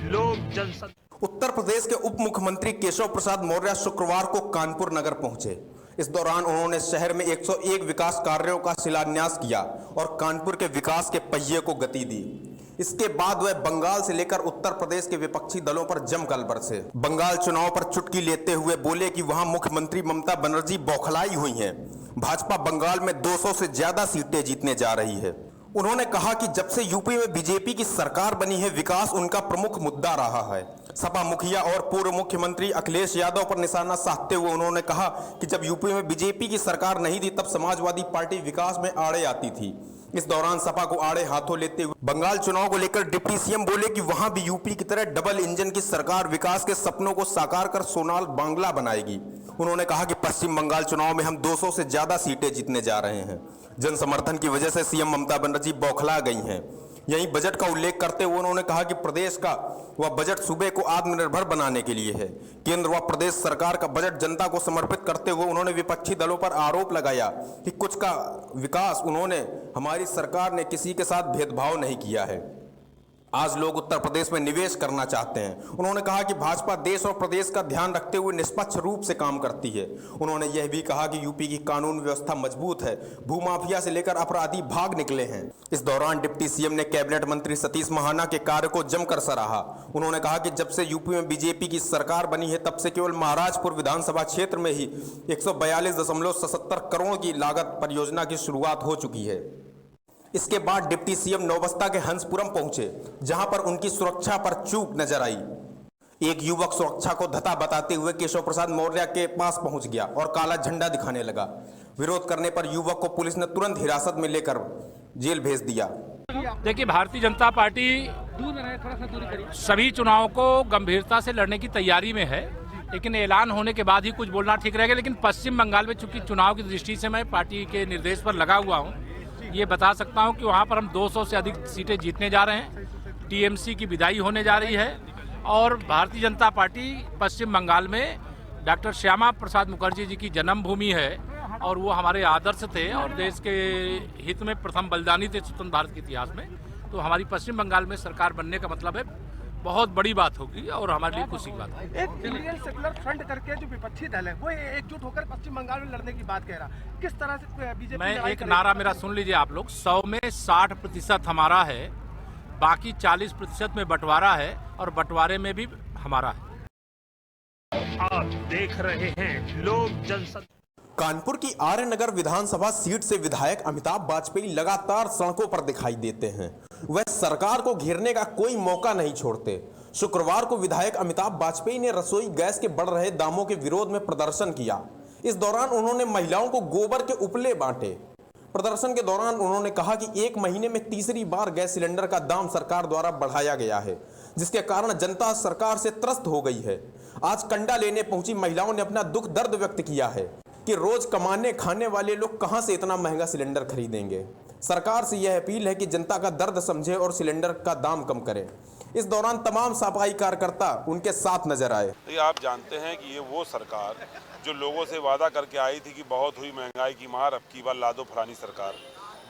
हैं लोक जनशक्ति। उत्तर प्रदेश के उप मुख्यमंत्री केशव प्रसाद मौर्य शुक्रवार को कानपुर नगर पहुंचे। इस दौरान उन्होंने शहर में 101 विकास कार्यों का शिलान्यास किया और कानपुर के विकास के पहिए को गति दी। इसके बाद वह बंगाल से लेकर उत्तर प्रदेश के विपक्षी दलों पर जमकर बरसे। बंगाल चुनाव पर चुटकी लेते हुए बोले कि वहां मुख्यमंत्री ममता बनर्जी बौखलाई हुई हैं। भाजपा बंगाल में 200 से ज्यादा सीटें जीतने जा रही है। उन्होंने कहा कि जब से यूपी में बीजेपी की सरकार बनी है, विकास उनका प्रमुख मुद्दा रहा है। सपा मुखिया और पूर्व मुख्यमंत्री अखिलेश यादव पर निशाना साधते हुए उन्होंने कहा कि जब यूपी में बीजेपी की सरकार नहीं थी, तब समाजवादी पार्टी विकास में आड़े आती थी। इस दौरान सपा को आड़े हाथों लेते हुए बंगाल चुनाव को लेकर डिप्टी सीएम बोले कि वहां भी यूपी की तरह डबल इंजन की सरकार विकास के सपनों को साकार कर सोनाल बांग्ला बनाएगी। उन्होंने कहा कि पश्चिम बंगाल चुनाव में हम 200 से ज्यादा सीटें जीतने जा रहे हैं। जन समर्थन की वजह से सीएम ममता बनर्जी बौखला गई हैं। यहीं बजट का उल्लेख करते हुए उन्होंने कहा कि प्रदेश का वह बजट सूबे को आत्मनिर्भर बनाने के लिए है। केंद्र व प्रदेश सरकार का बजट जनता को समर्पित करते हुए उन्होंने विपक्षी दलों पर आरोप लगाया कि कुछ का विकास हमारी सरकार ने किसी के साथ भेदभाव नहीं किया है। आज लोग उत्तर प्रदेश में निवेश करना चाहते हैं। उन्होंने कहा कि भाजपा देश और प्रदेश का ध्यान रखते हुए निष्पक्ष रूप से काम करती है। उन्होंने यह भी कहा कि यूपी की कानून व्यवस्था मजबूत है, भूमाफिया से लेकर अपराधी भाग निकले हैं। इस दौरान डिप्टी सीएम ने कैबिनेट मंत्री सतीश महाना के कार्य को जमकर सराहा। उन्होंने कहा कि जब से यूपी में बीजेपी की सरकार बनी है, तब से केवल महाराजपुर विधानसभा क्षेत्र में ही 142.77 करोड़ की लागत परियोजना की शुरुआत हो चुकी है। इसके बाद डिप्टी सीएम नौबस्ता के हंसपुरम पहुंचे, जहां पर उनकी सुरक्षा पर चूक नजर आई। एक युवक सुरक्षा को धता बताते हुए केशव प्रसाद मौर्य के पास पहुंच गया और काला झंडा दिखाने लगा। विरोध करने पर युवक को पुलिस ने तुरंत हिरासत में लेकर जेल भेज दिया। देखिए, भारतीय जनता पार्टी सभी चुनावों को गंभीरता से लड़ने की तैयारी में है, लेकिन ऐलान होने के बाद ही कुछ बोलना ठीक रहेगा। लेकिन पश्चिम बंगाल में चूंकि चुनाव की दृष्टि से मैं पार्टी के निर्देश पर लगा हुआ हूँ, ये बता सकता हूं कि वहां पर हम 200 से अधिक सीटें जीतने जा रहे हैं। टीएमसी की विदाई होने जा रही है और भारतीय जनता पार्टी पश्चिम बंगाल में डॉक्टर श्यामा प्रसाद मुखर्जी जी की जन्मभूमि है और वो हमारे आदर्श थे और देश के हित में प्रथम बलिदानी थे स्वतंत्र भारत के इतिहास में। तो हमारी पश्चिम बंगाल में सरकार बनने का मतलब है बहुत बड़ी बात होगी और हमारे लिए खुशी की बात है। एक इंडियन सेकुलर फ्रंट करके जो विपक्षी दल है, वो एकजुट होकर पश्चिम बंगाल में लड़ने की बात कह रहा, किस तरह से बीजेपी? मैं एक नारा मेरा सुन लीजिए आप लोग। 100 में 60% हमारा है, बाकी 40% में बंटवारा है और बंटवारे में भी हमारा है। आप देख रहे हैं लोक जनशक्ति। कानपुर की आर्य नगर विधानसभा सीट से विधायक अमिताभ वाजपेयी लगातार सड़कों पर दिखाई देते हैं। वह सरकार को घेरने का कोई मौका नहीं छोड़ते। शुक्रवार को विधायक अमिताभ वाजपेयी ने रसोई गैस के बढ़ रहे दामों के विरोध में प्रदर्शन किया। इस दौरान उन्होंने महिलाओं को गोबर के उपले बांटे। प्रदर्शन के दौरान उन्होंने कहा कि 1 महीने में तीसरी बार गैस सिलेंडर का दाम सरकार द्वारा बढ़ाया गया है, जिसके कारण जनता सरकार से त्रस्त हो गई है। आज कंडा लेने पहुंची महिलाओं ने अपना दुख दर्द व्यक्त किया है कि रोज कमाने खाने वाले लोग कहां से इतना महंगा सिलेंडर खरीदेंगे। सरकार से यह अपील है कि जनता का दर्द समझे और सिलेंडर का दाम कम करे। इस दौरान तमाम सफाई कार्यकर्ता उनके साथ नजर आए। तो आप जानते हैं कि ये वो सरकार जो लोगों से वादा करके आई थी कि बहुत हुई महंगाई की मार, अब की बार ला दो फलानी सरकार,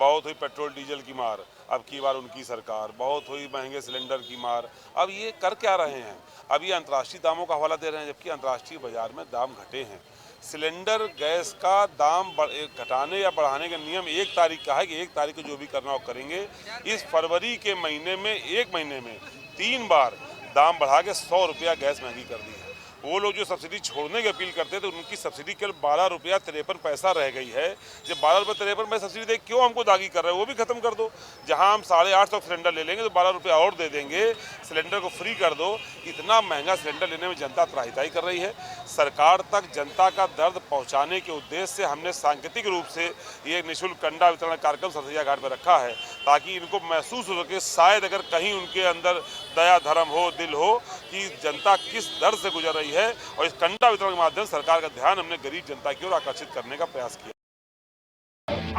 बहुत हुई पेट्रोल डीजल की मार, अब की बार उनकी सरकार, बहुत हुई महंगे सिलेंडर की मार। अब ये कर क्या रहे हैं? अब ये अंतर्राष्ट्रीय दामों का हवाला दे रहे हैं, जबकि अंतर्राष्ट्रीय बाजार में दाम घटे हैं। सिलेंडर गैस का दाम घटाने या बढ़ाने का नियम 1 तारीख का है कि 1 तारीख को जो भी करना हो करेंगे। इस फरवरी के महीने में 1 महीने में 3 बार दाम बढ़ा के 100 रुपया गैस महंगी कर दी है। वो लोग जो सब्सिडी छोड़ने की अपील करते थे, उनकी सब्सिडी केवल 12 रुपया 53 पैसा रह गई है। जब 12 रुपये 53 पैसा सब्सिडी दे क्यों हमको दागी कर रहे हैं? वो भी खत्म कर दो। जहां हम 850 सिलेंडर ले लेंगे तो 12 रुपया और दे देंगे, सिलेंडर को फ्री कर दो। इतना महंगा सिलेंडर लेने में जनता त्राहिताई कर रही है। सरकार तक जनता का दर्द पहुँचाने के उद्देश्य से हमने सांकेतिक रूप से ये निःशुल्क कंडा वितरण कार्यक्रम सरसैया घाट में रखा है, ताकि इनको महसूस हो सके, शायद अगर कहीं उनके अंदर दया धर्म हो, दिल हो, कि जनता किस दर्द से गुजर रही है। और इस कंडा वितरण के माध्यम से सरकार का ध्यान हमने गरीब जनता की ओर आकर्षित करने का प्रयास किया।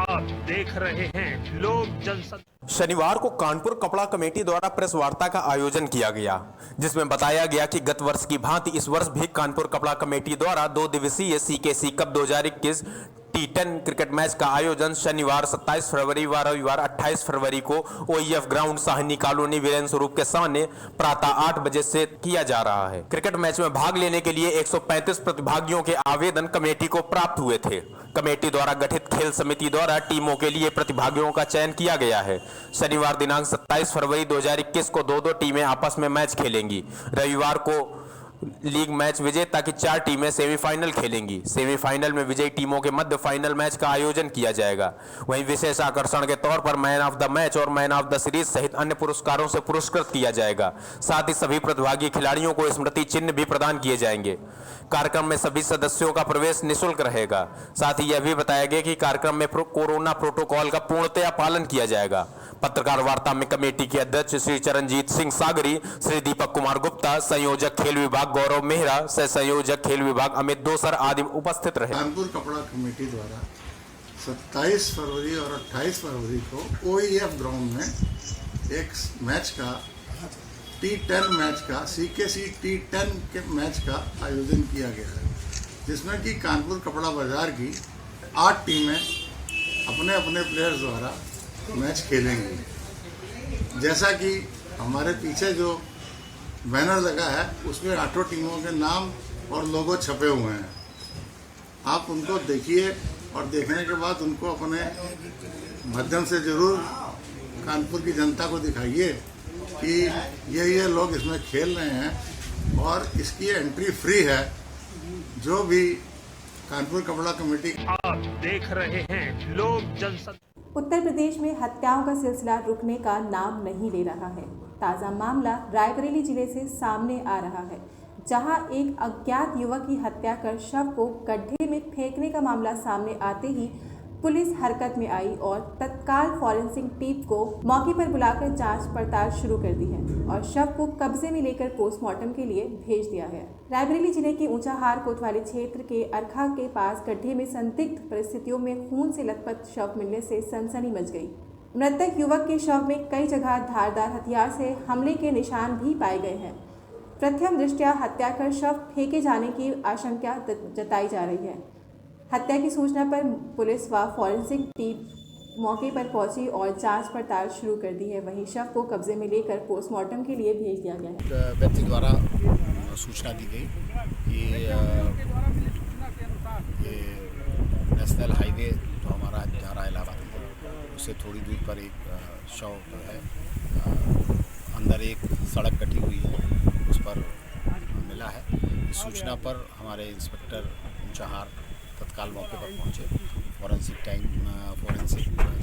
आप देख रहे हैं लोक जनशक्ति। शनिवार को कानपुर कपड़ा कमेटी द्वारा प्रेस वार्ता का आयोजन किया गया, जिसमें बताया गया कि गत वर्ष की भांति इस वर्ष भी कानपुर कपड़ा कमेटी द्वारा 2 दिवसीय CKC cup 2021 T10 cricket match का आयोजन शनिवार 27 फरवरी व रविवार 28 फरवरी को OEF ground Sahni colony Virendra Swaroop के सामने प्रातः 8 बजे से किया जा रहा है। क्रिकेट मैच में भाग लेने के लिए 135 प्रतिभागियों के आवेदन कमेटी को प्राप्त हुए थे। कमेटी द्वारा गठित खेल समिति द्वारा टीमों के लिए प्रतिभागियों का चयन किया गया है। शनिवार दिनांक 27 फरवरी 2021 को 2-2 टीमें आपस में मैच खेलेंगी। रविवार को लीग मैच विजेता की 4 टीमें सेमीफाइनल खेलेंगी। सेमीफाइनल में विजयी टीमों के मध्य फाइनल मैच का आयोजन किया जाएगा। वहीं विशेष आकर्षण के तौर पर मैन ऑफ द मैच और मैन ऑफ द सीरीज सहित अन्य पुरस्कारों से पुरस्कृत किया जाएगा। साथ ही सभी प्रतिभागी खिलाड़ियों को स्मृति चिन्ह भी प्रदान किए जाएंगे। कार्यक्रम में सभी सदस्यों का प्रवेश निःशुल्क रहेगा। साथ ही यह भी बताया गया कि कार्यक्रम में कोरोना प्रोटोकॉल का पूर्णतया पालन किया जाएगा। पत्रकार वार्ता में कमेटी के अध्यक्ष श्री चरणजीत सिंह सागरी, श्री दीपक कुमार गुप्ता, संयोजक खेल विभाग गौरव मेहरा, सह संयोजक खेल विभाग अमित दोसर आदि उपस्थित रहे। कानपुर कपड़ा कमेटी द्वारा 27 फरवरी और 28 फरवरी को OEF ग्राउंड में एक मैच का T10 मैच का CKC T10 के मैच का आयोजन किया गया है, जिसमें कि कानपुर कपड़ा बाजार की 8 टीमें अपने अपने प्लेयर्स द्वारा मैच खेलेंगी। जैसा कि हमारे पीछे जो बैनर लगा है उसमें 8 टीमों के नाम और लोगो छपे हुए हैं। आप उनको देखिए और देखने के बाद उनको अपने माध्यम से जरूर कानपुर की जनता को दिखाइए कि ये लोग इसमें खेल रहे हैं और इसकी एंट्री फ्री है। जो भी कानपुर कपड़ा कमेटी। आप देख रहे हैं लोक जनशक्ति। उत्तर प्रदेश में हत्याओं का सिलसिला रुकने का नाम नहीं ले रहा है। ताज़ा मामला रायबरेली जिले से सामने आ रहा है, जहां एक अज्ञात युवक की हत्या कर शव को गड्ढे में फेंकने का मामला सामने आते ही पुलिस हरकत में आई और तत्काल फॉरेंसिक टीम को मौके पर बुलाकर जांच पड़ताल शुरू कर दी है और शव को कब्जे में लेकर पोस्टमार्टम के लिए भेज दिया है। रायबरेली जिले के ऊंचाहार कोतवाली क्षेत्र के अरखा के पास गड्ढे में संदिग्ध परिस्थितियों में खून से लथपथ शव मिलने से सनसनी मच गई। मृतक युवक के शव में कई जगह धारदार हथियार से हमले के निशान भी पाए गए हैं। प्रथम दृष्टया हत्या कर शव फेंके जाने की आशंका जताई जा रही है। हत्या की सूचना पर पुलिस व फॉरेंसिक टीम मौके पर पहुंची और जांच पड़ताल शुरू कर दी है। वहीं शव को कब्जे में लेकर पोस्टमार्टम के लिए भेज दिया गया है। व्यक्ति द्वारा सूचना दी गई कि ये नेशनल हाईवे जो हमारा जा रहा है इलाहाबाद, उससे थोड़ी दूर पर एक शव है, अंदर एक सड़क कटी हुई है, उस पर मिला है। इस सूचना पर हमारे इंस्पेक्टर ऊंचाहार तत्काल मौके पर पहुंचे। फॉरेंसिक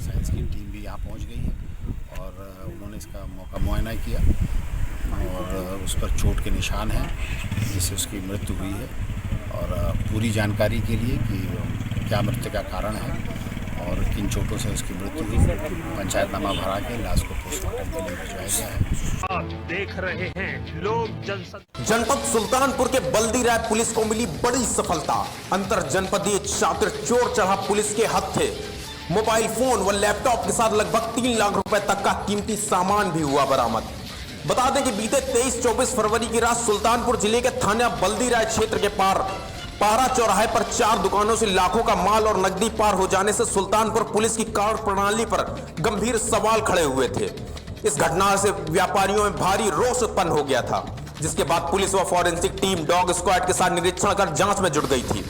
साइंस की टीम भी यहाँ पहुंच गई है और उन्होंने इसका मौका मुआयना किया और उस पर चोट के निशान हैं, जिससे उसकी मृत्यु हुई है। और पूरी जानकारी के लिए कि क्या मृत्यु का कारण है और किन चोटों से उसकी मृत्यु हुई, पंचायतनामा भरा के लाश को पोस्टमार्टम के लिए भिजवाया गया है। आप देख रहे हैं लोक जनशक्ति। जनपद सुल्तानपुर के बल्दी राय पुलिस को मिली बड़ी सफलता। अंतर जनपदीय छात्र चोर चढ़ा पुलिस के हत्थे। मोबाइल फोन व लैपटॉप के साथ लगभग 3 लाख रुपए तक का कीमती सामान भी हुआ बरामद। बता दें कि बीते 23-24 फरवरी की रात सुल्तानपुर जिले के थाना बल्दी राय क्षेत्र के पारा चौराहे पर 4 दुकानों से लाखों का माल और नकदी पार हो जाने से सुल्तानपुर पुलिस की कार्य प्रणाली पर गंभीर सवाल खड़े हुए थे। इस घटना से व्यापारियों में भारी रोष उत्पन्न हो गया था, जिसके बाद पुलिस व फॉरेंसिक टीम डॉग स्क्वाड के साथ निरीक्षण कर जांच में जुट गई थी।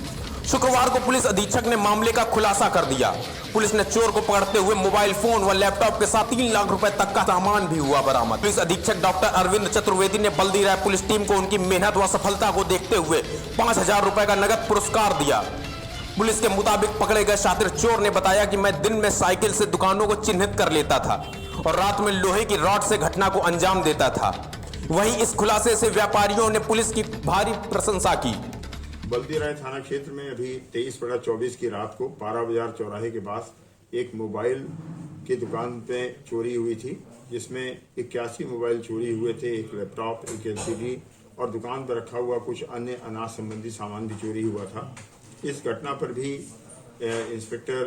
शुक्रवार को पुलिस अधीक्षक ने मामले का खुलासा कर दिया। पुलिस ने चोर को पकड़ते हुए मोबाइल फोन व लैपटॉप के साथ 3 लाख रुपए तक का सामान भी हुआ बरामद। पुलिस अधीक्षक डॉक्टर अरविंद चतुर्वेदी ने बल्दी राय पुलिस टीम को उनकी मेहनत व सफलता को देखते हुए 5,000 रुपए का नगद पुरस्कार दिया। पुलिस के मुताबिक पकड़े गए शातिर चोर ने बताया कि मैं दिन में साइकिल से दुकानों को चिन्हित कर लेता था और रात में लोहे की रॉड से घटना को अंजाम देता था। वहीं इस खुलासे से व्यापारियों ने पुलिस की भारी प्रशंसा की। बल्दी राय थाना क्षेत्र में अभी 23/24 की रात को पारा बाजार चौराहे के पास एक मोबाइल की दुकान पे चोरी हुई थी, जिसमें 81 मोबाइल चोरी हुए थे, एक लैपटॉप, एक LCD और दुकान पर रखा हुआ कुछ अन्य अनाज संबंधी सामान भी चोरी हुआ था। इस घटना पर भी इंस्पेक्टर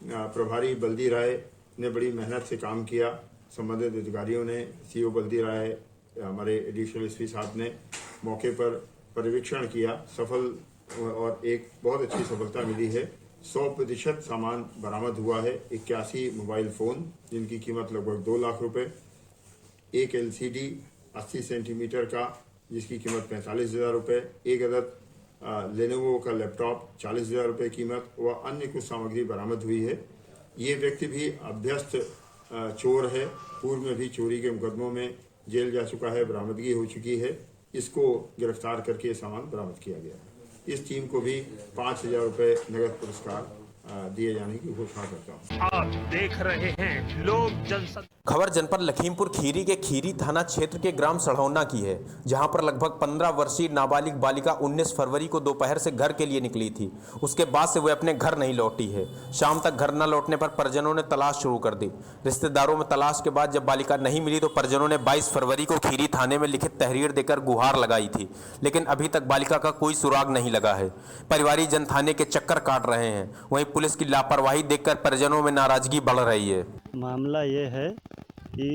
प्रभारी बल्दी राय ने बड़ी मेहनत से काम किया। संबंधित अधिकारियों ने CO बल्दी राय, हमारे एडिशनल SP साहब ने मौके पर पर्यवेक्षण किया, सफल और एक बहुत अच्छी सफलता मिली है। 100% सामान बरामद हुआ है। 81 मोबाइल फ़ोन जिनकी कीमत लगभग 2 लाख रुपए, एक LCD 80 सेंटीमीटर का जिसकी कीमत 45,000 रुपये, एक अदद लेनोवो का लैपटॉप 40,000 रुपये कीमत व अन्य कुछ सामग्री बरामद हुई है। ये व्यक्ति भी अभ्यस्त चोर है, पूर्व में भी चोरी के मुकदमों में जेल जा चुका है, बरामदगी हो चुकी है। इसको गिरफ्तार करके ये सामान बरामद किया गया है। इस टीम को भी 5,000 रुपये नगद पुरस्कार दिए जाने की घोषणा करता हूँ। आप देख रहे हैं लोक जनशक्ति। खबर जनपद लखीमपुर खीरी के खीरी थाना क्षेत्र के ग्राम सढ़ौना की है, जहां पर लगभग 15 वर्षीय नाबालिग बालिका 19 फरवरी को दोपहर से घर के लिए निकली थी। उसके बाद से वह अपने घर नहीं लौटी है। शाम तक घर न लौटने पर परिजनों ने तलाश शुरू कर दी। रिश्तेदारों में तलाश के बाद जब बालिका नहीं मिली तो परिजनों ने 22 फरवरी को खीरी थाने में लिखित तहरीर देकर गुहार लगाई थी, लेकिन अभी तक बालिका का कोई सुराग नहीं लगा है। परिवारी जन थाने के चक्कर काट रहे हैं। वहीं पुलिस की लापरवाही देखकर परिजनों में नाराजगी बढ़ रही है। मामला ये है कि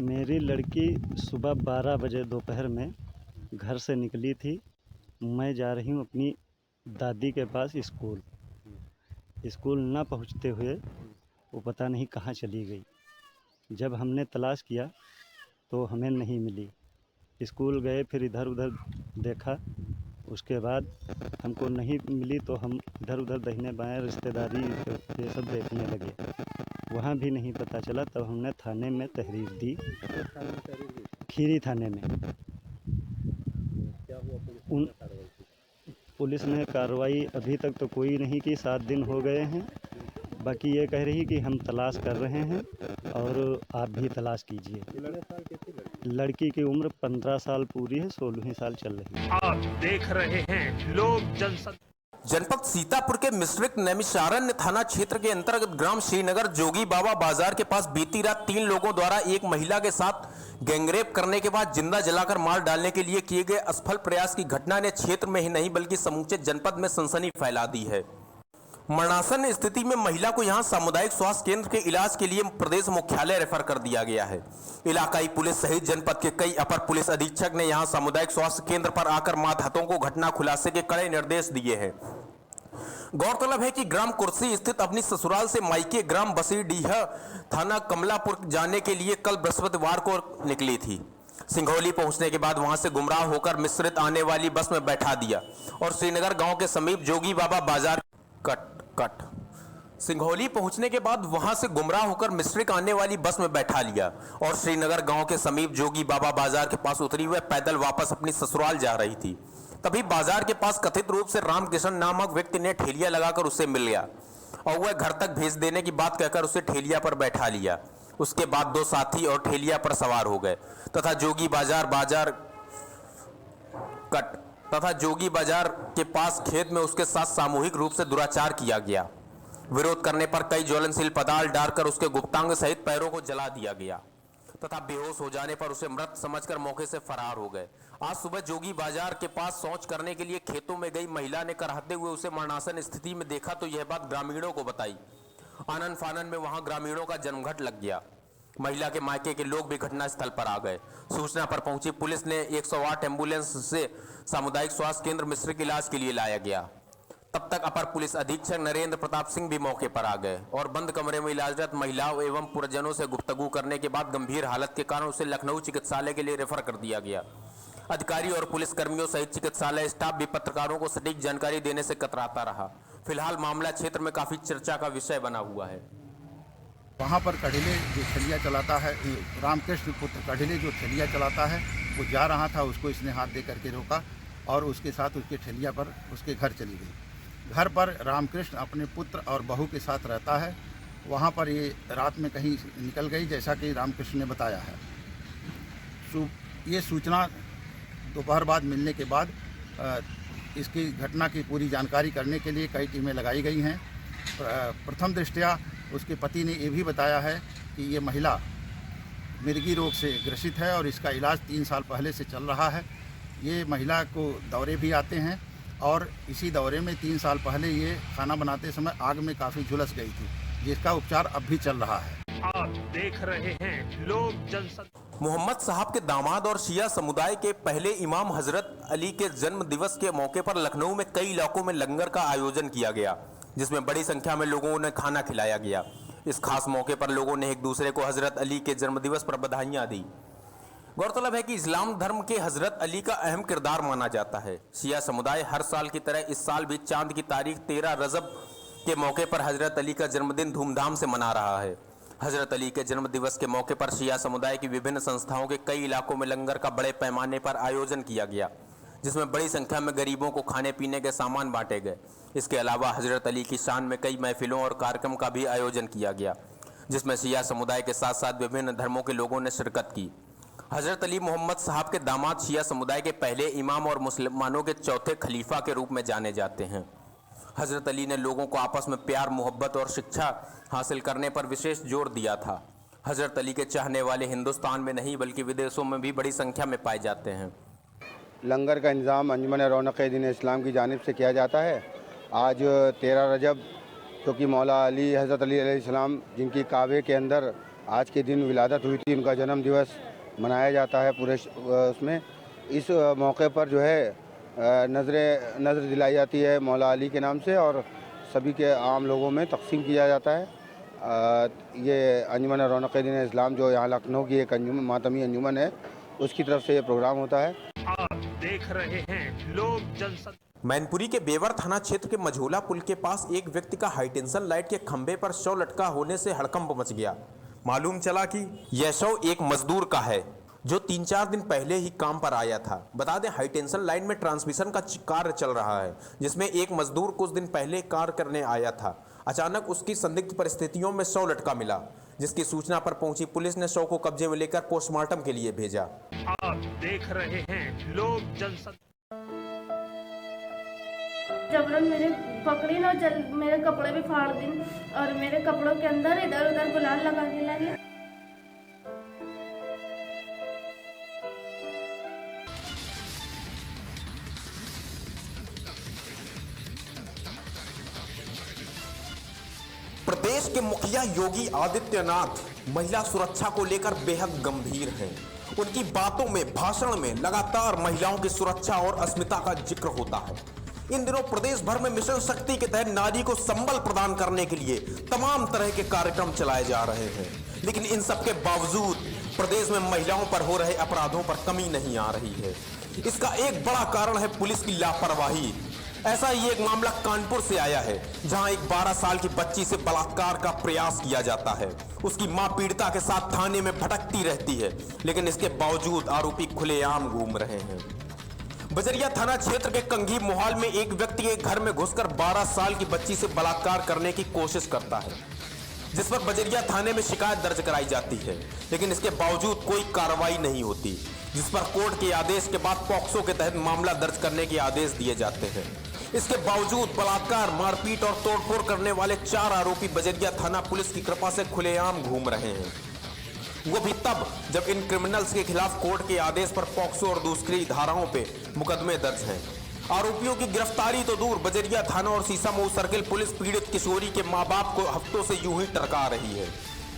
मेरी लड़की सुबह 12 बजे दोपहर में घर से निकली थी। मैं जा रही हूँ अपनी दादी के पास स्कूल ना पहुँचते हुए वो पता नहीं कहाँ चली गई। जब हमने तलाश किया तो हमें नहीं मिली। स्कूल गए, फिर इधर उधर देखा, उसके बाद हमको नहीं मिली तो हम इधर उधर दाहिने बाएं रिश्तेदारी ये सब देखने लगे, वहाँ भी नहीं पता चला। तब हमने थाने में तहरीर दी, खीरी थाने में। पुलिस ने कार्रवाई अभी तक तो कोई नहीं की, 7 दिन हो गए हैं। बाकी ये कह रही कि हम तलाश कर रहे हैं और आप भी तलाश कीजिए। लड़की की उम्र 15 साल पूरी है, 16वीं साल चल रही है। आप देख रहे हैं लोक जनशक्ति। जनपद सीतापुर के मिश्रिक नैमिषारण्य थाना क्षेत्र के अंतर्गत ग्राम श्रीनगर जोगी बाबा बाजार के पास बीती रात 3 लोगों द्वारा एक महिला के साथ गैंगरेप करने के बाद जिंदा जलाकर मार डालने के लिए किए गए असफल प्रयास की घटना ने क्षेत्र में ही नहीं बल्कि समूचे जनपद में सनसनी फैला दी है। मरणासन स्थिति में महिला को यहां सामुदायिक स्वास्थ्य केंद्र के इलाज के लिए प्रदेश मुख्यालय रेफर कर दिया गया है। इलाकाई पुलिस सहित जनपद के कई अपर पुलिस अधीक्षक ने यहां सामुदायिक स्वास्थ्य केंद्र पर आकर मातहतों को घटना खुलासे के कड़े निर्देश दिए हैं। गौरतलब है कि ग्राम कुर्सी स्थित अपनी ससुराल से मायके ग्राम बसीडीह थाना कमलापुर जाने के लिए कल बृहस्पतिवार को निकली थी। सिंघौली पहुंचने के बाद वहां से गुमराह होकर मिश्रित आने वाली बस में बैठा दिया और श्रीनगर गांव के समीप जोगी बाबा बाजार सिंघौली पहुंचने के बाद वहां से गुमराह होकर मिश्रिक आने वाली बस में बैठा लिया और श्रीनगर गांव के समीप जोगी बाबा बाजार के पास उतरी हुए पैदल वापस अपनी ससुराल जा रही थी। तभी बाजार के पास कथित रूप से रामकृष्ण नामक व्यक्ति ने ठेलिया लगाकर उससे मिल गया और वह घर तक भेज देने की बात कहकर उसे ठेलिया पर बैठा लिया। उसके बाद 2 साथी और ठेलिया पर सवार हो गए तथा जोगी बाजार के पास खेत में उसके साथ सामूहिक रूप से दुराचार किया गया। विरोध करने पर कई ज्वलनशील पदार्थ डालकर उसके गुप्तांग सहित पैरों को जला दिया गया तथा बेहोश हो जाने पर उसे मृत समझकर मौके से फरार हो गए। आज सुबह जोगी बाजार के पास शौच करने के लिए खेतों में गई महिला ने कराहते हुए उसे मरणासन स्थिति में देखा तो यह बात ग्रामीणों को बताई। आनन फानन में वहां ग्रामीणों का जमघट लग गया। महिला के मायके के लोग भी घटनास्थल पर आ गए। सूचना पर पहुंची पुलिस ने 108 एम्बुलेंस से सामुदायिक स्वास्थ्य केंद्र मिश्रिक इलाज के लिए लाया गया। तब तक अपर पुलिस अधीक्षक नरेंद्र प्रताप सिंह भी मौके पर आ गए और बंद कमरे में इलाजरत महिलाओं एवं परिजनों से गुफ्तगू करने के बाद गंभीर हालत के कारण उसे लखनऊ चिकित्सालय के लिए रेफर कर दिया गया। अधिकारी और पुलिस कर्मियों सहित चिकित्सालय स्टाफ भी पत्रकारों को सटीक जानकारी देने से कतराता रहा। फिलहाल मामला क्षेत्र में काफी चर्चा का विषय बना हुआ है। वहाँ पर कढ़िले जो ठेलिया चलाता है, रामकृष्ण पुत्र कढ़िले जो ठेलिया चलाता है, वो जा रहा था, उसको इसने हाथ दे करके रोका और उसके साथ उसके ठेलिया पर उसके घर चली गई। घर पर रामकृष्ण अपने पुत्र और बहू के साथ रहता है। वहाँ पर ये रात में कहीं निकल गई, जैसा कि रामकृष्ण ने बताया है। ये सूचना दोपहर बाद मिलने के बाद इसकी घटना की पूरी जानकारी करने के लिए कई टीमें लगाई गई हैं। प्रथम दृष्टया उसके पति ने ये भी बताया है कि ये महिला मिर्गी रोग से ग्रसित है और इसका इलाज 3 साल पहले से चल रहा है। ये महिला को दौरे भी आते हैं और इसी दौरे में 3 साल पहले ये खाना बनाते समय आग में काफ़ी झुलस गई थी, जिसका उपचार अब भी चल रहा है। आप देख रहे हैं लोक जनशक्ति। मोहम्मद साहब के दामाद और शिया समुदाय के पहले इमाम हजरत अली के जन्म दिवस के मौके पर लखनऊ में कई इलाकों में लंगर का आयोजन किया गया, जिसमें बड़ी संख्या में लोगों ने खाना खिलाया गया। इस खास मौके पर लोगों ने एक दूसरे को हजरत अली के जन्मदिवस पर बधाइयां दी। गौरतलब है कि इस्लाम धर्म के हजरत अली का अहम किरदार माना जाता है। शिया समुदाय हर साल की तरह इस साल भी चांद की तारीख 13 रजब के मौके पर हजरत अली का जन्मदिन धूमधाम से मना रहा है। हजरत अली के जन्म दिवस के मौके पर शिया समुदाय की विभिन्न संस्थाओं के कई इलाकों में लंगर का बड़े पैमाने पर आयोजन किया गया, जिसमें बड़ी संख्या में गरीबों को खाने पीने के सामान बांटे गए। इसके अलावा हजरत अली की शान में कई महफिलों और कार्यक्रम का भी आयोजन किया गया, जिसमें शिया समुदाय के साथ साथ विभिन्न धर्मों के लोगों ने शिरकत की। हजरत अली मोहम्मद साहब के दामाद शिया समुदाय के पहले इमाम और मुसलमानों के चौथे खलीफा के रूप में जाने जाते हैं। हजरत अली ने लोगों को आपस में प्यार, मोहब्बत और शिक्षा हासिल करने पर विशेष जोर दिया था। हजरत अली के चाहने वाले हिंदुस्तान में नहीं बल्कि विदेशों में भी बड़ी संख्या में पाए जाते हैं। लंगर का इंतज़ाम अंजुमन रौनक-ए-दीन इस्लाम की जानिब से किया जाता है। आज 13 रजब क्योंकि मौला अली हज़रत अली अलैहिस्सलाम जिनकी काबे के अंदर आज के दिन विलादत हुई थी, उनका जन्म दिवस मनाया जाता है पूरे उसमें। इस मौके पर जो है नज़र दिलाई जाती है मौला अली के नाम से और सभी के आम लोगों में तकसीम किया जाता है। ये अंजुमन रौनक-ए-दीन इस्लाम जो यहाँ लखनऊ की एक मातमी अंजुमन है, उसकी तरफ से ये प्रोग्राम होता है। आप देख रहे हैं लोक जनशक्ति। मैनपुरी के बेवर थाना क्षेत्र के मझोला पुल के पास एक व्यक्ति का हाईटेंशन लाइट के खंभे पर शव लटका होने से हड़कंप मच गया। मालूम चला कि यह शव एक मजदूर का है जो 3-4 दिन पहले ही काम पर आया था। बता दें, हाईटेंशन लाइन में ट्रांसमिशन का कार्य चल रहा है, जिसमें एक मजदूर कुछ दिन पहले कार्य करने आया था। अचानक उसकी संदिग्ध परिस्थितियों में शव लटका मिला, जिसकी सूचना पर पहुंची पुलिस ने शव को कब्जे में लेकर पोस्टमार्टम के लिए भेजा। आप देख रहे हैं लोक जनशक्ति। जबरन मेरे पकड़ी ना, मेरे कपड़े भी फाड़ दी और मेरे कपड़ों के अंदर इधर उधर गुलाल लगाने लगे। प्रदेश के मुखिया योगी आदित्यनाथ महिला सुरक्षा को लेकर बेहद गंभीर हैं। उनकी बातों में, भाषण में लगातार महिलाओं की सुरक्षा और अस्मिता का जिक्र होता है। इन दिनों प्रदेश भर में मिशन शक्ति के तहत नारी को संबल प्रदान करने के लिए तमाम तरह के कार्यक्रम चलाए जा रहे हैं, लेकिन इन सब के बावजूद प्रदेश में महिलाओं पर हो रहे अपराधों पर कमी नहीं आ रही है। इसका एक बड़ा कारण है पुलिस की लापरवाही। ऐसा ही एक मामला कानपुर से आया है, जहां एक 12 साल की बच्ची से बलात्कार का प्रयास किया जाता है। उसकी मां पीड़िता के साथ थाने में भटकती रहती है, लेकिन इसके बावजूद आरोपी खुलेआम घूम रहे हैं। बजरिया थाना क्षेत्र के कंघी मोहाल में एक व्यक्ति के घर में घुसकर 12 साल की बच्ची से बलात्कार करने की कोशिश करता है, जिस पर बजरिया थाने में शिकायत दर्ज कराई जाती है, लेकिन इसके बावजूद कोई कार्रवाई नहीं होती, जिस पर कोर्ट के आदेश के बाद पॉक्सो के तहत मामला दर्ज करने के आदेश दिए जाते हैं। इसके बावजूद बलात्कार, मारपीट और तोड़फोड़ करने वाले 4 आरोपी बजरिया थाना पुलिस की कृपा से खुलेआम घूम रहे हैं, वो भी तब जब इन क्रिमिनल्स के खिलाफ कोर्ट के आदेश पर पॉक्सो और दूसरी धाराओं पे मुकदमे दर्ज हैं। आरोपियों की गिरफ्तारी तो दूर, बजरिया थाना और सीसामऊ सर्किल पुलिस पीड़ित किशोरी के मां बाप को हफ्तों से यूं ही टरका रही है।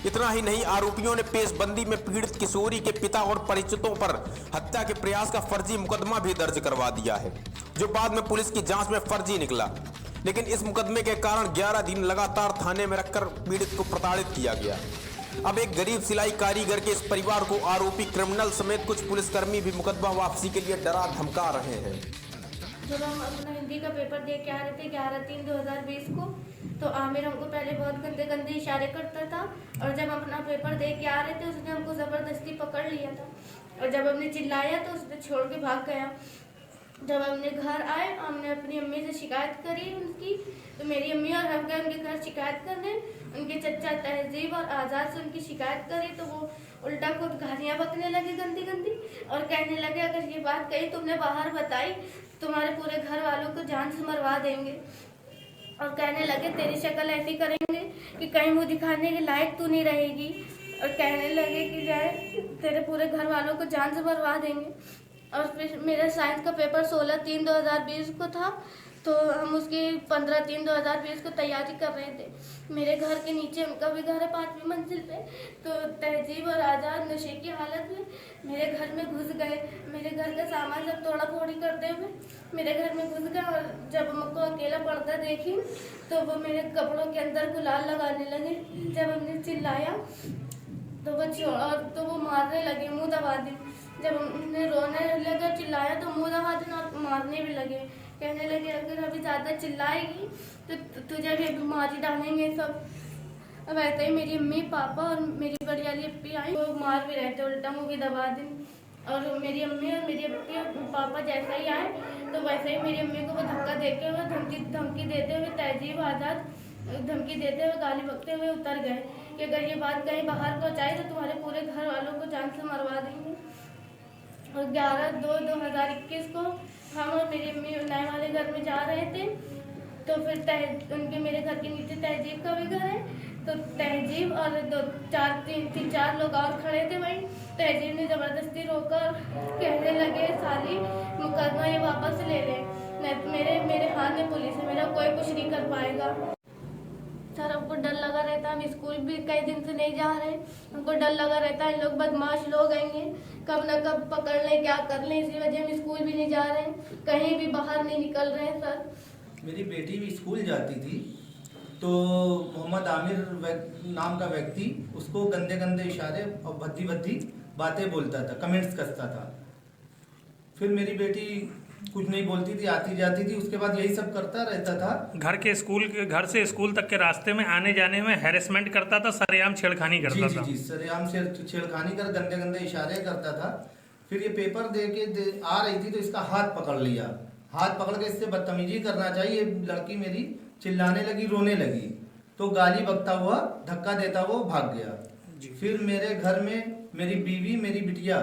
इतना ही नहीं, आरोपियों ने पेशबंदी में पीड़ित किशोरी के पिता और परिचितों पर हत्या के प्रयास का फर्जी मुकदमा भी दर्ज करवा दिया है, जो बाद में पुलिस की जांच में फर्जी निकला। लेकिन इस मुकदमे के कारण 11 दिन लगातार थाने में रखकर पीड़ित को प्रताड़ित किया गया। अब एक गरीब सिलाई कारीगर के इस परिवार को आरोपी क्रिमिनल समेत कुछ पुलिसकर्मी भी मुकदमा वापसी के लिए डरा धमका रहे हैं। जब हम अपना हिंदी का पेपर दे के आ रहे थे 11/3/2020 को, तो आमिर हमको पहले बहुत गंदे गंदे इशारे करता था, और जब हम अपना पेपर दे के आ रहे थे उसने हमको ज़बरदस्ती पकड़ लिया था, और जब हमने चिल्लाया तो उसने छोड़ के भाग गया। जब हमने घर आए, हमने अपनी अम्मी से शिकायत करी उनकी, तो मेरी अम्मी और हम गए उनके घर शिकायत करने। उनके चचा तहजीब और आज़ाद से उनकी शिकायत करी, तो वो उल्टा खुद गालियाँ बकने लगे गंदी गंदी, और कहने लगे अगर ये बात कही तुमने बाहर बताई, तुम्हारे पूरे घर वालों को जान से मरवा देंगे। और कहने लगे तेरी शक्ल ऐसी करेंगे कि कहीं मुँह दिखाने के लायक तू नहीं रहेगी, और कहने लगे कि जाए तेरे पूरे घर वालों को जान से मरवा देंगे। और फिर मेरा साइंस का पेपर 16/3/2020 को था, तो हम उसकी 15/3/2020 को तैयारी कर रहे थे। मेरे घर के नीचे उनका भी घर है 5वीं मंजिल पे। तो तहजीब और आज़ाद नशे की हालत में मेरे घर में घुस गए। मेरे घर का सामान सब तोड़ा फोड़ी करते हुए मेरे घर में घुस गए और जब हमको अकेला पड़ता देखी तो वो मेरे कपड़ों के अंदर गुलाल लगाने लगे। जब हमने चिल्लाया तो वो मारने लगे, मुँह दबा दी। जब हमने रोने लगा चिल्लाया तो मुँह दबा दी और मारने भी लगे। कहने लगे अगर अभी ज़्यादा चिल्लाएगी तो तुझे भी मारी डालेंगे सब। वैसे ही मेरी अम्मी पापा और मेरी बड़ी वाली अप्पी आई, वो मार भी रहे थे, उल्टा मुँह भी दबा दी। और मेरी अम्मी और मेरी अप्पी और पापा जैसा ही आए तो वैसे ही मेरी अम्मी को वो धक्का देते हुए धमकी देते हुए तहजीब आज़ाद धमकी देते हुए गाली बकते हुए उतर गए कि अगर ये बात कहीं बाहर पहुँचाई तो तुम्हारे पूरे घर वालों को जान से मरवा देंगे। और 11/2/2021 को हम और मेरी अम्मी नए वाले घर में जा रहे थे तो फिर उनके मेरे घर के नीचे तहजीब का भी घर है। तो तहजीब और 3-4 लोग और खड़े थे वहीं। तहजीब ने ज़बरदस्ती रोका, कहने लगे साली मुकदमा ये वापस ले ले, मेरे हाथ में पुलिस है, मेरा कोई कुछ नहीं कर पाएगा। सर हमको डर लगा रहता है, हम स्कूल भी कई दिन से नहीं जा रहे। हमको डर लगा रहता है लोग बदमाश लोग आएंगे, कब न कब पकड़ लें, क्या कर लें, इसी वजह हम स्कूल भी नहीं जा रहे हैं, कहीं भी बाहर नहीं निकल रहे हैं। सर मेरी बेटी भी स्कूल जाती थी तो मोहम्मद आमिर नाम का व्यक्ति उसको गंदे गंदे इशारे और भद्दी बातें बोलता था, कमेंट्स कसता था। फिर मेरी बेटी कुछ नहीं बोलती थी, आती जाती थी, उसके बाद यही सब करता रहता था। घर से स्कूल तक के रास्ते में आने जाने में हैरेसमेंट करता था, सरेआम छेड़खानी करता था। जी सरेआम छेड़खानी कर गंदे गंदे इशारे करता था। फिर ये पेपर दे के आ रही थी तो इसका हाथ पकड़ लिया, हाथ पकड़ के इससे बदतमीजी करना चाहिए। लड़की मेरी चिल्लाने लगी, रोने लगी, तो गाली बकता हुआ धक्का देता हुआ भाग गया। फिर मेरे घर में मेरी बीवी मेरी बिटिया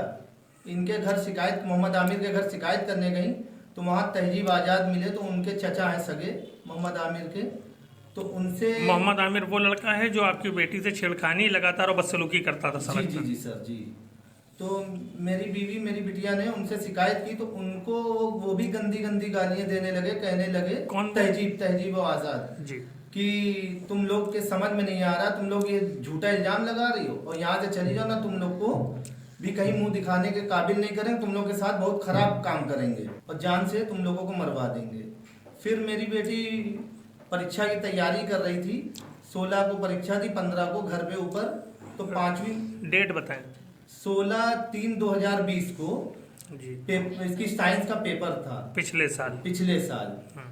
इनके घर शिकायत, मोहम्मद आमिर के घर शिकायत करने गई तो वहाँ तहजीब आज़ाद मिले। तो उनके चचा हैं सगे मोहम्मद आमिर के, तो उनसे मोहम्मद आमिर वो लड़का है जो आपकी बेटी से छेड़खानी लगातार और बदसलूकी करता था सड़क पर। जी सर जी। तो मेरी बीवी मेरी बिटिया ने उनसे शिकायत की तो उनको वो भी गंदी गंदी गालियां देने लगे, कहने लगे कौन तहजीब और आज़ाद जी कि तुम लोग के समझ में नहीं आ रहा, तुम लोग ये झूठा इल्जाम लगा रही हो और यहाँ से चली जाओ ना, तुम लोग को भी कहीं मुंह दिखाने के काबिल नहीं करेंगे, तुम लोग के साथ बहुत खराब काम करेंगे और जान से तुम लोगों को मरवा देंगे। फिर मेरी बेटी परीक्षा की तैयारी कर रही थी, 16 को परीक्षा थी, 15 को घर पे ऊपर, तो 5वीं डेट बताएं। 16/3/2020 को जी इसकी साइंस का पेपर था पिछले साल।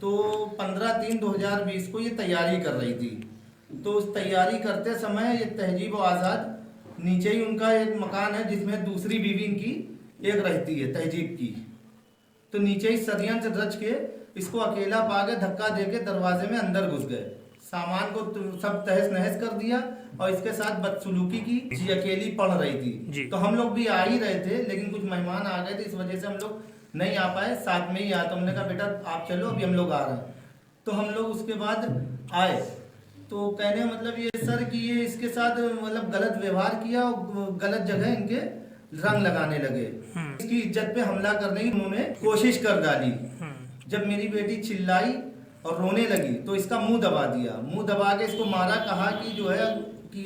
तो 15/3/2020 को ये तैयारी कर रही थी। तो उस तैयारी करते समय ये तहजीब और आज़ाद, नीचे ही उनका एक मकान है जिसमें दूसरी बीवी इनकी एक रहती है तहजीब की, तो नीचे ही षड्यंत्र रच के इसको अकेला पा के धक्का दे के दरवाजे में अंदर घुस गए, सामान को सब तहस नहस कर दिया और इसके साथ बदसलूकी की। जी अकेली पढ़ रही थी तो हम लोग भी आ ही रहे थे, लेकिन कुछ मेहमान आ गए थे, इस वजह से हम लोग नहीं आ पाए, साथ में ही आया। तो हमने कहा बेटा आप चलो, अभी हम लोग आ रहे हैं। तो हम लोग उसके बाद आए तो कहने मतलब ये सर कि ये इसके साथ मतलब गलत व्यवहार किया और गलत जगह इनके रंग लगाने लगे, इसकी इज्जत पे हमला करने की उन्होंने कोशिश कर डाली। जब मेरी बेटी चिल्लाई और रोने लगी तो इसका मुंह दबा दिया, मुंह दबा के इसको मारा, कहा कि जो है कि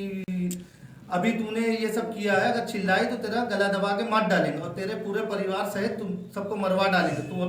अभी तूने ये सब किया है, अगर चिल्लाई तो तेरा गला दबा के मार डालेंगे और तेरे पूरे परिवार सहित तुम सबको मरवा डालेंगे।